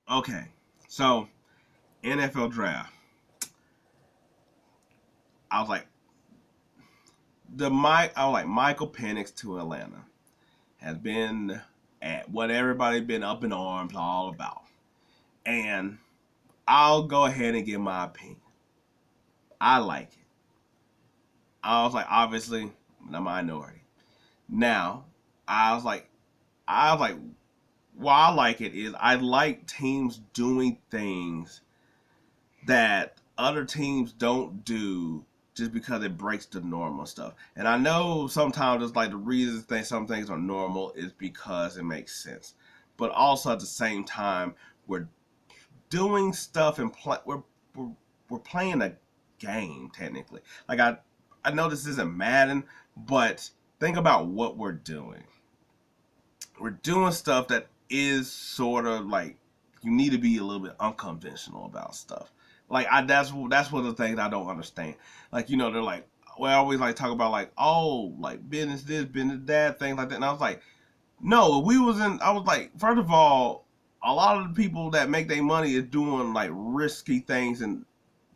Okay, so NFL draft. I was like I was like Michael Penix to Atlanta has been at what everybody been up in arms all about, and I'll go ahead and give my opinion. I like it. I was like, obviously, the minority. Now, I was like, I was like, why I like it is I like teams doing things that other teams don't do just because it breaks the normal stuff. And I know sometimes it's like the reason some things are normal is because it makes sense. But also at the same time, we're doing stuff and we're, we're playing a game technically. Like I know this isn't Madden, but think about what we're doing. We're doing stuff that is sort of like you need to be a little bit unconventional about stuff. Like that's one of the things I don't understand. Like they're like, well, I always like talk about like, oh, like business this, business that, things like that. And I was like, no, we was in. I was like, first of all, a lot of the people that make their money is doing like risky things and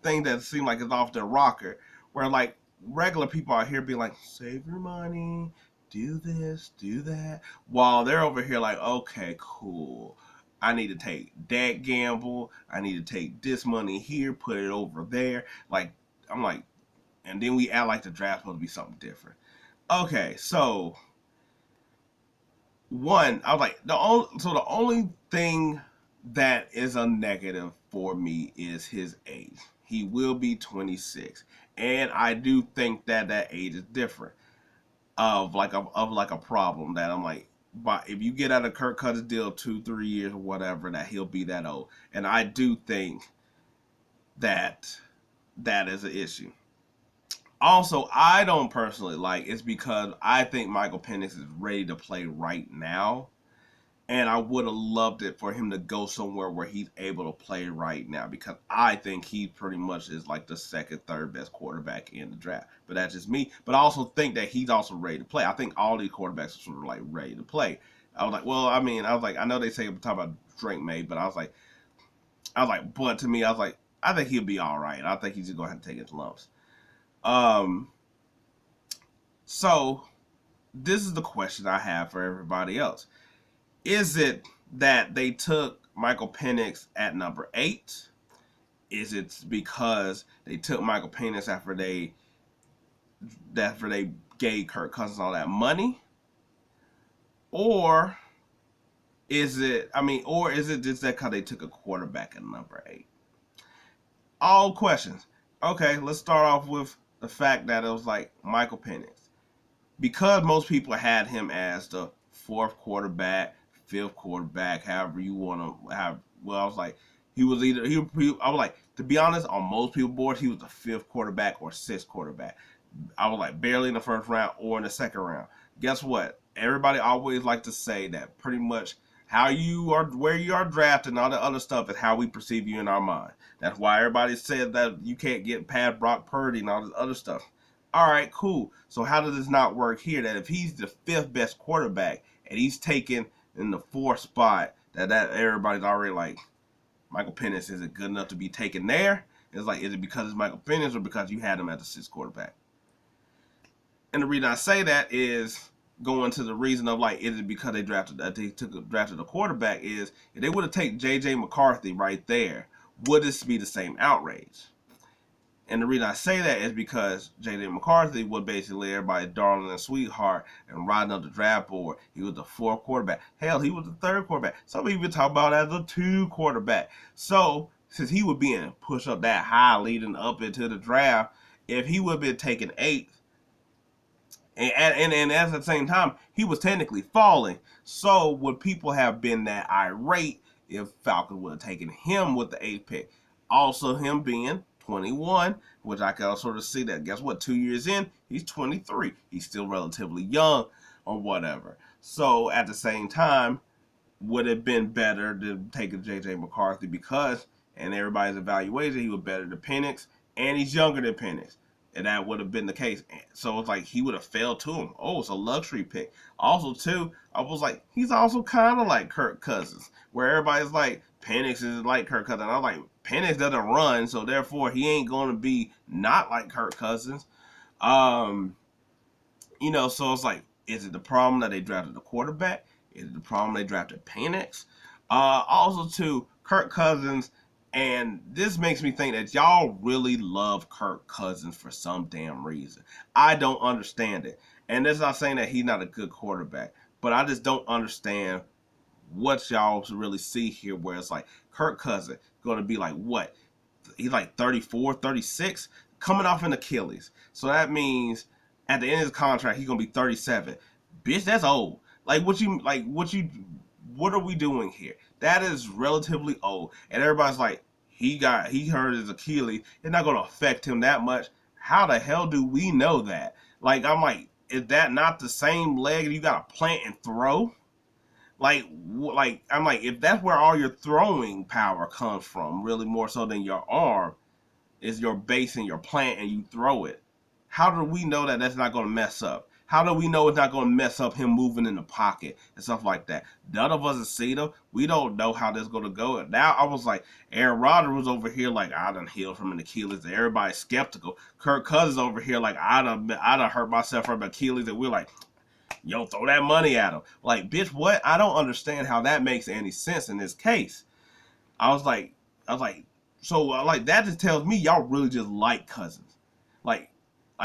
things that seem like it's off their rocker. Where like regular people out here be like, save your money, do this, do that, while they're over here like, okay, cool. I need to take that gamble. I need to take this money here, put it over there. Like I'm like, and then we act like the draft's supposed to be something different. Okay, so one, I was like the only thing that is a negative for me is his age. He will be 26, and I do think that that age is different of like a problem that I'm like. But if you get out of Kirk Cousins deal 2 3 years or whatever, that he'll be that old, and I do think that that is an issue. Also, I don't personally like it's because I think Michael Penix is ready to play right now. And I would have loved it for him to go somewhere where he's able to play right now because I think he pretty much is like the second, third best quarterback in the draft. But that's just me. But I also think that he's also ready to play. I think all these quarterbacks are sort of like ready to play. I was like, well, I mean, I was like, I know they say talk about Drake May, but but to me, I was like, I think he'll be all right. I think he's just gonna have to take his lumps. Um, so this is the question I have for everybody else. Is it that they took Michael Penix at number 8? Is it because they took Michael Penix after they gave Kirk Cousins all that money? Or or is it just that because they took a quarterback at number 8? All questions. Okay, let's start off with the fact that it was like Michael Penix. Because most people had him as the fourth quarterback, fifth quarterback, however you want to have. Well, I was like, he was either I was like, to be honest, on most people's boards, he was the fifth quarterback or sixth quarterback. I was like barely in the first round or in the second round. Guess what? Everybody always like to say that pretty much how you are, where you are drafted, and all the other stuff is how we perceive you in our mind. That's why everybody said that you can't get past Brock Purdy and all this other stuff. All right, cool. So how does this not work here? That if he's the fifth best quarterback and he's taken in the fourth spot, that everybody's already like Michael Penix isn't good enough to be taken there. It's like, is it because it's Michael Penix or because you had him at the sixth quarterback? And the reason I say that is going to the reason of like, is it because drafted a quarterback? Is if they would have taken JJ McCarthy right there, would this be the same outrage? And the reason I say that is because J.J. McCarthy was basically everybody's darling and sweetheart and riding up the draft board. He was the fourth quarterback. Hell, he was the third quarterback. Some people talk about as a two quarterback. So, since he was being pushed up that high leading up into the draft, if he would have been taken eighth, and at the same time, he was technically falling. So, would people have been that irate if Falcons would have taken him with the eighth pick? Also, him being 21, which I can sort of see that. Guess what? 2 years in, he's 23. He's still relatively young or whatever. So, at the same time, would it have been better to take a JJ McCarthy because, in everybody's evaluation, he was better than Penix and he's younger than Penix. And that would have been the case. So it's like he would have fell to him. Oh, it's a luxury pick. Also, too, I was like, he's also kind of like Kirk Cousins, where everybody's like, Penix is like Kirk Cousins. I was like, Penix doesn't run, so therefore he ain't going to be not like Kirk Cousins. Um, so it's like, is it the problem that they drafted the quarterback? Is it the problem they drafted Penix? Also, too, Kirk Cousins, and this makes me think that y'all really love Kirk Cousins for some damn reason. I don't understand it. And that's not saying that he's not a good quarterback, but I just don't understand what y'all really see here where it's like Kirk Cousins going to be like what? He's like 34, 36, coming off an Achilles. So that means at the end of his contract, he's going to be 37. Bitch, that's old. What are we doing here? That is relatively old. And everybody's like, he hurt his Achilles. It's not going to affect him that much. How the hell do we know that? Like, I'm like, is that not the same leg you got to plant and throw? Like I'm like, if that's where all your throwing power comes from, really more so than your arm, is your base and your plant and you throw it. How do we know that that's not going to mess up? How do we know it's not going to mess up him moving in the pocket and stuff like that? None of us have seen him. We don't know how this is going to go. And now I was like, Aaron Rodgers was over here like, I done healed from an Achilles. And everybody's skeptical. Kirk Cousins over here like, I done hurt myself from Achilles. And we're like, yo, throw that money at him. Like, bitch, what? I don't understand how that makes any sense in this case. I was like, so like that just tells me y'all really just like Cousins, like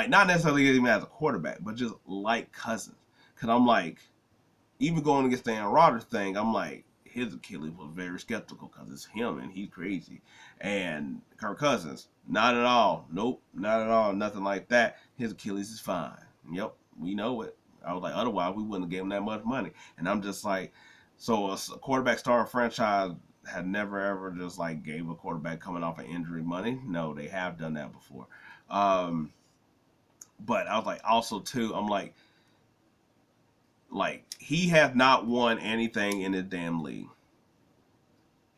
not necessarily even as a quarterback, but just like Cousins. Cause I'm like, even going against the Aaron Rodgers thing, I'm like, his Achilles was very skeptical because it's him and he's crazy. And Kirk Cousins, not at all. Nope, not at all. Nothing like that. His Achilles is fine. Yep, we know it. I was like, otherwise we wouldn't have given him that much money. And I'm just like, so a quarterback starting franchise had never ever just like gave a quarterback coming off of injury money. No, they have done that before. But I was like, also too, I'm like he has not won anything in his damn league.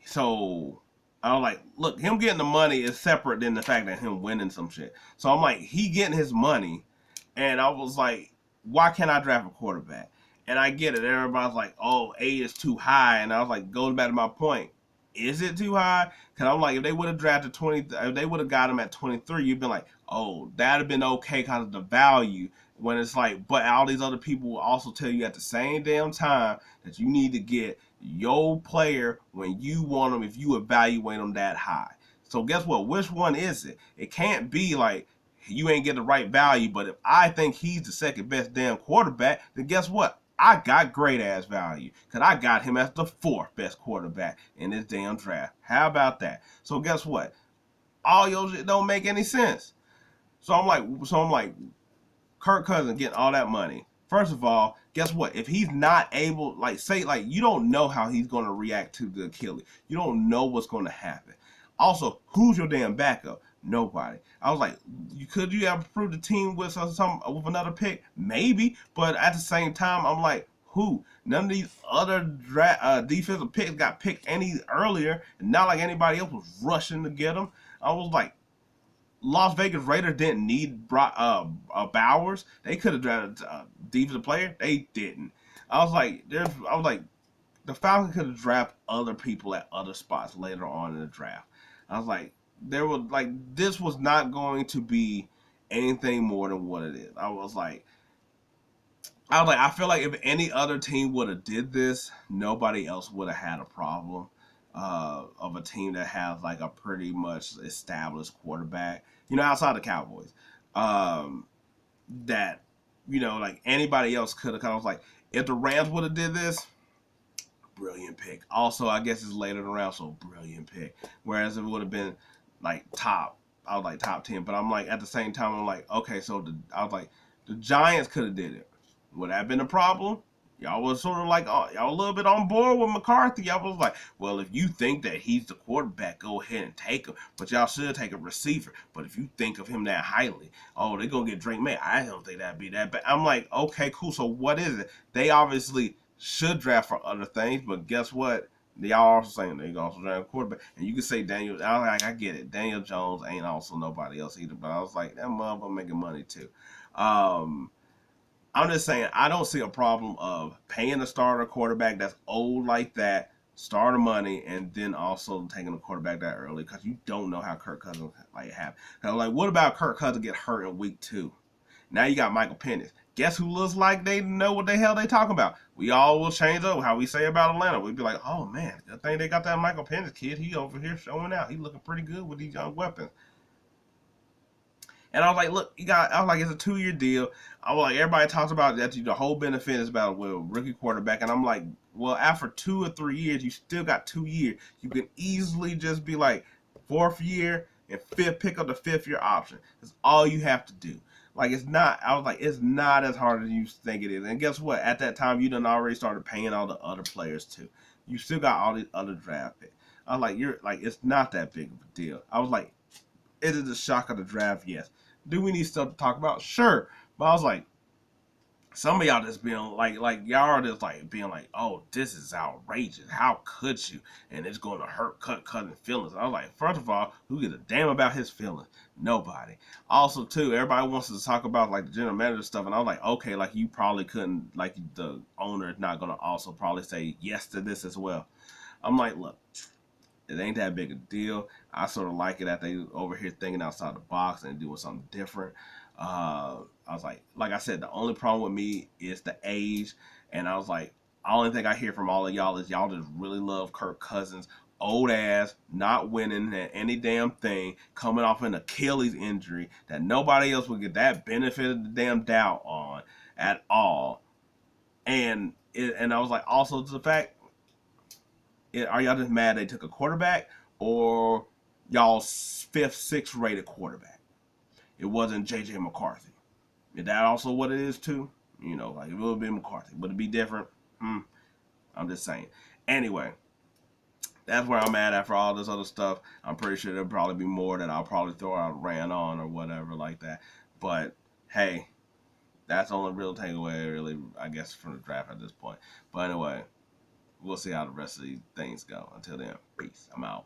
So I was like, look, him getting the money is separate than the fact that him winning some shit. So I'm like, he getting his money, and I was like, why can't I draft a quarterback? And I get it. Everybody's like, oh, A is too high. And I was like, going back to my point, is it too high? Because I'm like, if they would have drafted 20, if they would have got him at 23, you'd been like, oh, that'd have been okay because of the value. When it's like, but all these other people will also tell you at the same damn time that you need to get your player when you want them if you evaluate them that high. So guess what? Which one is it? It can't be like you ain't get the right value, but if I think he's the second best damn quarterback, then guess what? I got great ass value because I got him as the fourth best quarterback in this damn draft. How about that? So guess what? All your shit don't make any sense. So I'm like, Kirk Cousins getting all that money. First of all, guess what? If he's not able, like, say, like, you don't know how he's going to react to the Achilles. You don't know what's going to happen. Also, who's your damn backup? Nobody. I was like, could you have improved the team with another pick? Maybe, but at the same time, I'm like, who? None of these other defensive picks got picked any earlier, and not like anybody else was rushing to get them. I was like, Las Vegas Raiders didn't need Bowers. They could have drafted a defensive player. They didn't. I was like, the Falcons could have drafted other people at other spots later on in the draft. I was like, this was not going to be anything more than what it is. I feel like if any other team would have did this, nobody else would have had a problem. Of a team that has like a pretty much established quarterback, outside the Cowboys, that, like anybody else could have kind of like, if the Rams would have did this, brilliant pick. Also, I guess it's later in the round, so brilliant pick. Whereas if it would have been like I was like top 10, but I'm like, at the same time, I'm like, okay, so I was like, the Giants could have did it. Would that have been a problem? Y'all was sort of like, y'all a little bit on board with McCarthy. Y'all was like, well, if you think that he's the quarterback, go ahead and take him. But y'all should take a receiver. But if you think of him that highly, they're going to get Drake May. I don't think that'd be that bad. I'm like, okay, cool. So what is it? They obviously should draft for other things, but guess what? Y'all also saying they also draft a quarterback. And you can say Daniel, I get it. Daniel Jones ain't also nobody else either. But I was like, that motherfucker making money too. I'm just saying, I don't see a problem of paying a starter quarterback that's old like that star the money, and then also taking the quarterback that early because you don't know how Kirk Cousins like have. Like, what about Kirk Cousins get hurt in week 2? Now you got Michael Penix. Guess who looks like they know what the hell they talking about? We all will change up how we say about Atlanta. We'd be like, oh man, good thing they got that Michael Penix kid. He over here showing out. He looking pretty good with these young weapons. And I was like, look, I was like, it's a 2-year deal. I was like, everybody talks about that. The whole benefit is about a rookie quarterback. And I'm like, well, after 2 or 3 years, you still got 2 years. You can easily just be like, 4th year and pick up the 5th year option. That's all you have to do. Like, it's not, I was like, it's not as hard as you think it is. And guess what? At that time, you done already started paying all the other players too. You still got all these other draft picks. I was like, it's not that big of a deal. I was like, is it the shock of the draft? Yes. Do we need stuff to talk about? Sure. But I was like, some of y'all just being like y'all are just like being like, oh, this is outrageous. How could you? And it's going to hurt Kirk Cousins' feelings. I was like, first of all, who gives a damn about his feelings? Nobody. Also, too, everybody wants to talk about like the general manager stuff, and I was like, okay, like you probably couldn't, like the owner is not going to also probably say yes to this as well. I'm like, look, it ain't that big a deal. I sort of like it that they over here thinking outside the box and doing something different. I was like I said, the only problem with me is the age. And I was like, the only thing I hear from all of y'all is y'all just really love Kirk Cousins. Old ass, not winning at any damn thing, coming off an Achilles injury that nobody else would get that benefit of the damn doubt on at all. And I was like, also to the fact, are y'all just mad they took a quarterback or y'all's 5th, 6th rated quarterback? It wasn't JJ McCarthy. Is that also what it is too? You know, like it would have been McCarthy. Would it be different? I'm just saying. Anyway, that's where I'm at after all this other stuff. I'm pretty sure there'll probably be more that I'll probably throw out rant on or whatever like that. But hey, that's the only real takeaway really, I guess, from the draft at this point. But anyway, we'll see how the rest of these things go. Until then, peace. I'm out.